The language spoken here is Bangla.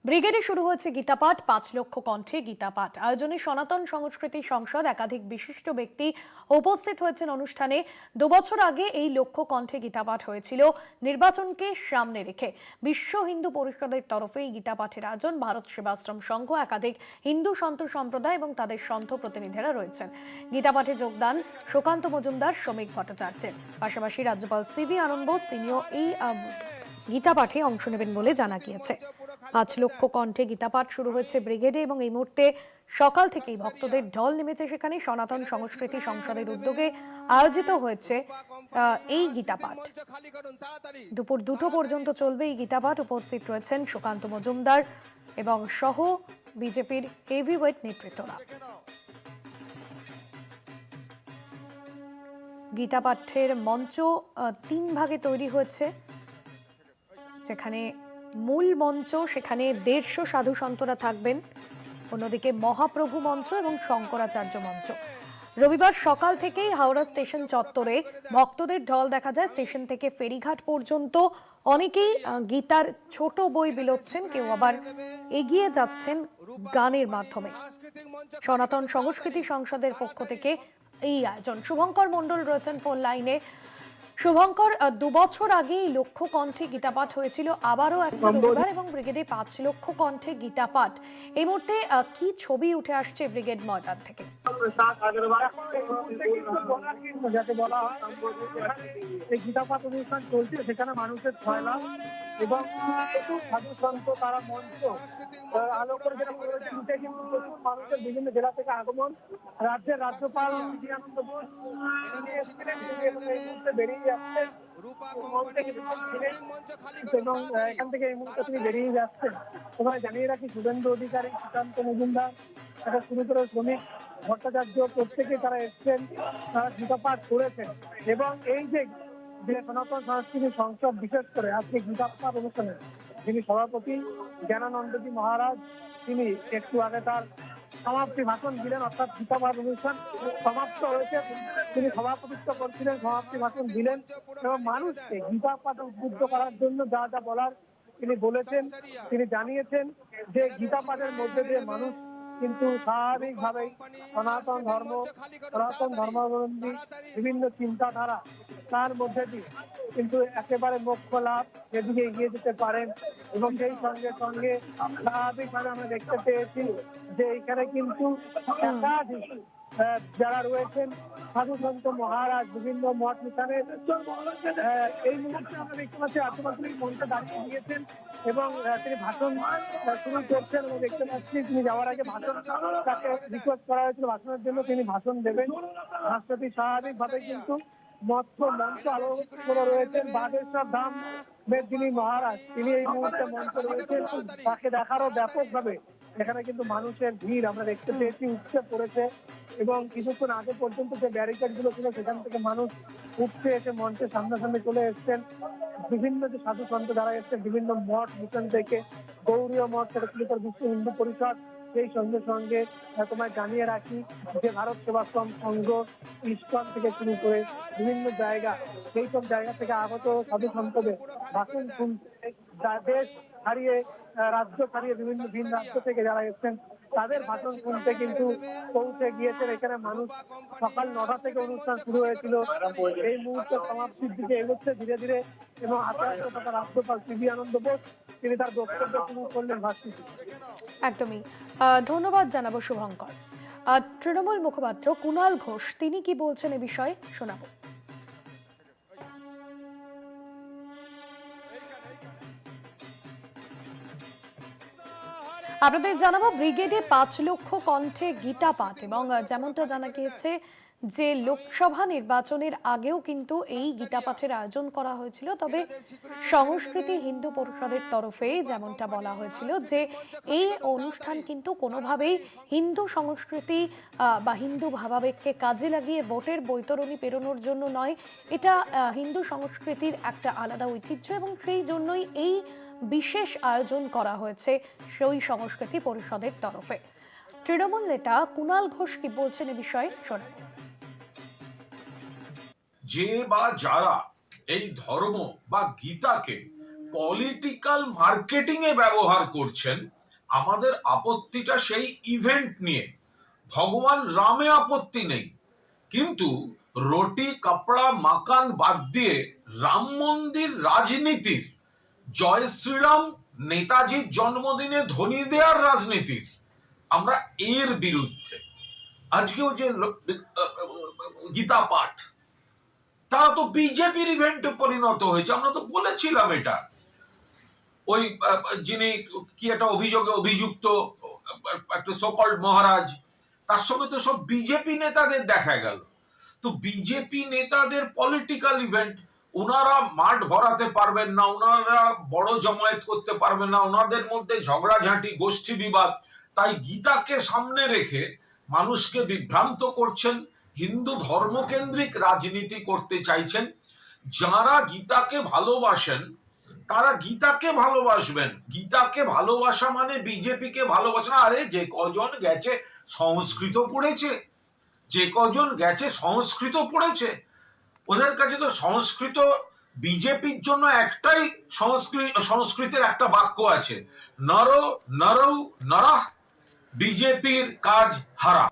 ব্রিগেডে শুরু হয়েছে গীতাপাঠ, ৫ লক্ষ কণ্ঠে গীতাপাঠ আয়োজনে সনাতন সংস্কৃতি সংসদ একাধিক বিশিষ্ট ব্যক্তি উপস্থিত হয়েছেন অনুষ্ঠানে। ২ বছর আগে এই লক্ষ কণ্ঠে গীতাপাঠ হয়েছিল নির্বাচনকে সামনে রেখে। বিশ্ব হিন্দু পরিষদের তরফে এই গীতাপাঠের আয়োজন। ভারত সেবাশ্রম সংঘ, একাধিক হিন্দু সন্ত সম্প্রদায় এবং তাদের সন্ত প্রতিনিধিরা রয়েছেন। গীতাপাঠে যোগদান সুকান্ত মজুমদার, শ্রমিক ভট্টাচার্যের পাশাপাশি রাজ্যপাল সিভি আনন্দ বোস, তিনিও এই গীতাপাঠে অংশ নেবেন বলে জানা গিয়েছে। ৫ লক্ষ কণ্ঠে গীতাপাঠ শুরু হয়েছে ব্রিগেডে এবং এই মুহূর্তে সকাল থেকেই ভক্তদের ঢল নেমেছে সেখানে। সনাতন সংস্কৃতি সংসদের উদ্যোগে আয়োজিত হয়েছে এই গীতাপাঠ। দুপুর ২টো পর্যন্ত চলবে এই গীতাপাঠ। উপস্থিত রয়েছেন সুকান্ত মজুমদার এবং সহ বিজেপির হেভিওয়েট নেতৃত্বরা। গীতাপাঠের মঞ্চ ৩ ভাগে তৈরি হয়েছে, যেখানে মূল মঞ্চ, সেখানে ১৫০ সাধু সন্তরা থাকবেন, অন্যদিকে মহাপ্রভু মঞ্চ এবং শঙ্করাচার্য মঞ্চ। রবিবার সকাল থেকেই হাওড়া স্টেশন চত্বরে ভক্তদের ঢল দেখা যায়। স্টেশন থেকে ফেরিঘাট পর্যন্ত অনেকেই গীতার ছোট বই বিলোচ্ছেন, কেউ আবার এগিয়ে যাচ্ছেন গানের মাধ্যমে। সনাতন সংস্কৃতি সংসদের পক্ষ থেকে এই আয়োজন। শুভঙ্কর মণ্ডল রয়েছেন ফোন লাইনে। শুভঙ্কর, ২ বছর আগে লক্ষ কণ্ঠে গীতাপাঠ হয়েছিল, আবারও একটা রবিবার এবং ব্রিগেডে ৫ লক্ষ কণ্ঠে গীতাপাঠ। এই মুহূর্তে কি ছবি উঠে আসছে ব্রিগেড ময়দান থেকে? যাকে বলা হয় এই গীতাপাঠ অনুষ্ঠান চলছে, সেখানে মানুষের ছয়লাভ এবং সাধু সন্ত তারা মঞ্চ আলো করে যেটা উঠে, কিন্তু প্রচুর মানুষের বিভিন্ন জেলা থেকে আগমন। রাজ্যের রাজ্যপাল সিভি আনন্দ বোস এই মুহূর্তে বেরিয়ে যাচ্ছেন এবং এখান থেকে এই মুহূর্তে তিনি বেরিয়ে যাচ্ছেন। তোমায় জানিয়ে রাখি, শুভেন্দু অধিকারী, সুকান্ত মজুমদার এটা শুরু করে শ্রমিক ভট্টাচার্য প্রত্যেকে তারা এসছেন, তারা গীতাপাঠ করেছেন। এবং এই যে সনাতন সংস্কৃতি সংসদ, বিশেষ করে আজকে গীতাপাঠ অনুষ্ঠানে যিনি সভাপতি জ্ঞানানন্দজি মহারাজ, তিনি একটু আগে তার সমাপ্তি ভাষণ দিলেন, অর্থাৎ গীতাপাঠ অনুষ্ঠান সমাপ্ত হয়েছে, তিনি সভাপতিত্ব করছিলেন, সমাপ্তি ভাষণ দিলেন এবং মানুষকে গীতাপাঠে উদ্বুদ্ধ করার জন্য যা যা বলার তিনি বলেছেন। তিনি জানিয়েছেন যে গীতাপাঠের মধ্যে দিয়ে মানুষ কিন্তু স্বাভাবিকভাবেই সনাতন ধর্মাবলম্বী বিভিন্ন চিন্তাধারা তার মধ্যে দিয়ে কিন্তু একেবারে মোক্ষ লাভ সেদিকে এগিয়ে যেতে পারেন। এবং সেই সঙ্গে সঙ্গে স্বাভাবিকভাবে আমরা দেখতে পেয়েছি যে এখানে কিন্তু একাধিক যারা রয়েছেন সাধু সন্ত মহারাজ, বিভিন্ন মঠ মিশনের এই মুহূর্তে আমরা দেখতে পাচ্ছি আত্মবাসী মঞ্চে দাঁড়িয়ে দিয়েছেন এবং তিনি ভাষণ শুরু করছেন এবং দেখতে পাচ্ছি তিনি যাওয়ার আগে ভাষণ তাকে রিকোয়েস্ট করা হয়েছিল ভাষণের জন্য, তিনি ভাষণ দেবেন। রাষ্ট্রপতি স্বাভাবিকভাবে কিন্তু মৎস্য মঞ্চ আলোচনা রয়েছেন। বাগেশ্বর ধাম যিনি মহারাজ, তিনি এই মুহূর্তে মঞ্চে রয়েছেন, তাকে দেখারও ব্যাপকভাবে এখানে কিন্তু মানুষের ভিড় আমরা দেখতে পেয়েছি, উঠছে পড়েছে এবং কিছুক্ষণ আগে পর্যন্ত যে ব্যারিকেড গুলো ছিল সেখান থেকে মানুষ উঠছে এসে মঞ্চের সামনাসামনি চলে এসছেন। বিভিন্ন যে সাধু সন্ত যারা এসছেন বিভিন্ন মঠ মিশন থেকে, গৌরীয় মঠ থেকে শুরু করে বিশ্ব হিন্দু পরিষদ, সেই সঙ্গে সঙ্গে তোমায় জানিয়ে রাখি যে ভারত সেবাশ্রম সংঘ, ইস্কন থেকে শুরু করে বিভিন্ন জায়গা, সেই সব জায়গা থেকে আগত সাধু সন্তদের ভাষণ শুনতে, দেশ ছাড়িয়ে রাজ্য ছাড়িয়ে বিভিন্ন ভিন রাজ্য থেকে যারা এসছেন তাদের ভাষণ শুনতে কিন্তু পৌঁছে গিয়েছেন এখানে মানুষ। সকাল ৯টা থেকে অনুষ্ঠান শুরু হয়েছিল, এই মুহূর্তে সমাপ্তির দিকে এগোচ্ছে ধীরে ধীরে এবং আচার্য তথা রাজ্যপাল সিভি আনন্দ বোস তিনি তার বক্তব্য শুরু করলেন ভাষণটি। একদমই ধন্যবাদ জানাবো শুভঙ্কর। তৃণমূল মুখপাত্র কুণাল ঘোষ তিনি কি বলছেন এ বিষয়ে শোনাবো। আপনাদের জানাবো, ব্রিগেডে ৫ লক্ষ কণ্ঠে গীতাপাঠ এবং যেমনটা জানা গিয়েছে যে লোকসভা নির্বাচনের আগেও কিন্তু এই গীতাপাঠের আয়োজন করা হয়েছিল। তবে সংস্কৃতি হিন্দু পরিষদের তরফে যেমনটা বলা হয়েছিল যে এই অনুষ্ঠান কিন্তু কোনোভাবেই হিন্দু সংস্কৃতি বা হিন্দু ভাবাবেগকে কাজে লাগিয়ে ভোটের বৈতরণী পেরোনোর জন্য নয়, এটা হিন্দু সংস্কৃতির একটা আলাদা ঐতিহ্য এবং সেই জন্যই এই বিশেষ আয়োজন করা হয়েছে সেই সংস্কৃতি পরিষদের তরফে। তৃণমূল নেতা কুণাল ঘোষ কি বলছেন এ বিষয়ে শোনাব। যে বা যারা এই ধর্ম বা গীতাকে পলিটিক্যাল মার্কেটিং এ ব্যবহার করছেন, আমাদের আপত্তিটা সেই ইভেন্ট নিয়ে। ভগবান রামে আপত্তি নেই, কিন্তু রুটি কাপড়া মাকান বাদ দিয়ে রাম মন্দির রাজনীতির, জয় শ্রীরাম নেতাজির জন্মদিনে ধ্বনি দেওয়ার রাজনীতির, আমরা এর বিরুদ্ধে। আজকেও যে গীতা পাঠ, তারা তো বিজেপির ইভেন্টে পরিণত হয়েছে। আমরা তো বলেছিলাম এটা। ওই যিনি কি একটা অভিযোগে অভিযুক্ত একটা সোকল্ড মহারাজ, তার সঙ্গে তো সব বিজেপি নেতাদের দেখা গেল। তো বিজেপি নেতাদের পলিটিক্যাল ইভেন্ট, ওনারা মাঠ ভরাতে পারবেন না, ওনারা বড় জমায়েত করতে পারবেন না, ওনাদের মধ্যে ঝগড়াঝাঁটি, গোষ্ঠী বিবাদ। তাই গীতাকে সামনে রেখে মানুষকে বিভ্রান্ত করছেন, হিন্দু ধর্মকেন্দ্রিক রাজনীতি করতে চাইছেন। যারা গীতাকে ভালোবাসেন তারা গীতাকে ভালোবাসবেন। গীতাকে ভালোবাসা মানে বিজেপিকে ভালোবাসা না। আরে যে কজন গেছে সংস্কৃত পড়েছে, যে কজন গেছে সংস্কৃত পড়েছে, ওদের কাছে তো সংস্কৃত, বিজেপির জন্য একটাই সংস্কৃতের একটা বাক্য আছে, নর নরৌ নরঃ, বিজেপির কাজ হারা।